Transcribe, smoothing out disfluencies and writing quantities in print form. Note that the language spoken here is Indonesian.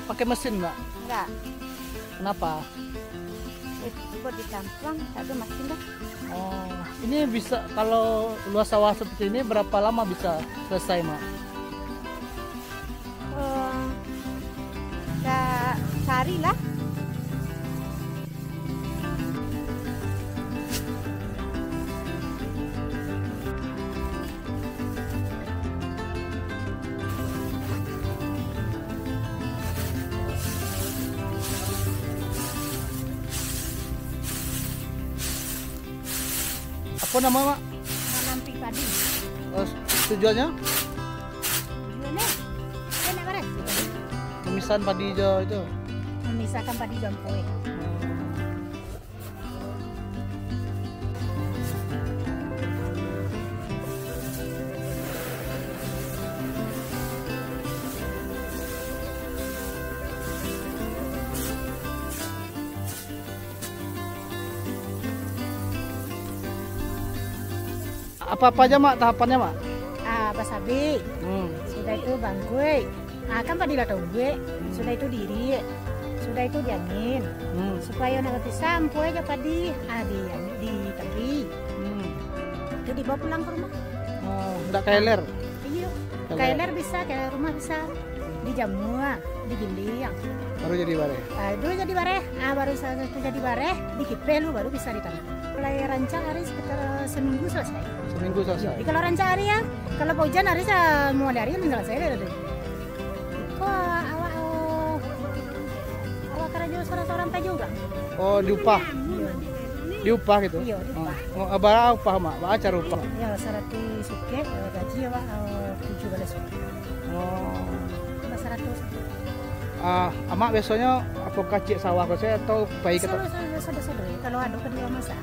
pakai mesin, Mbak? Enggak. Kenapa? Buat ditampung, ada mesin dah. Oh, ini bisa kalau luas sawah seperti ini berapa lama bisa selesai, Mak? Sehari lah. Apa nama, Mak? Nanam padi. Oh, tujuannya? Gimana? Kan apa res? Pemisahan padi hijau itu. Memisahkan padi jampoe. Apa aja, Mak, tahapannya, Mak? Basabi. Sudah itu bangkui. Kan padi lah gue. Sudah itu diri. Sudah itu diangin. Supaya nanti sampai aja padi. Di tepi. Itu dibawa pulang ke rumah. Oh, enggak kailer. Iya. Kailer bisa, kailer rumah bisa. Dijamu, digiling. Baru jadi bareh. Dulu jadi bareh. Baru satu jadi bareh, dikipel baru bisa ditanam. Mulai rancang hari sekitar seminggu selesai. Seminggu selesai. Jadi kalau rancang hari ya, kalau hujan hari mau dari kan selesai deh. Awak kerja seorang pak juga. Oh, diupah. Diupah gitu. Iya, diupah. Oh, abah upah, Mak. Apa acara upah? Ya, sarati suke, gaji ya, 17 suke. Oh. 100. Amak biasanya apakah cek sawah ke saya atau baik atau Kalau ada kan dia masak.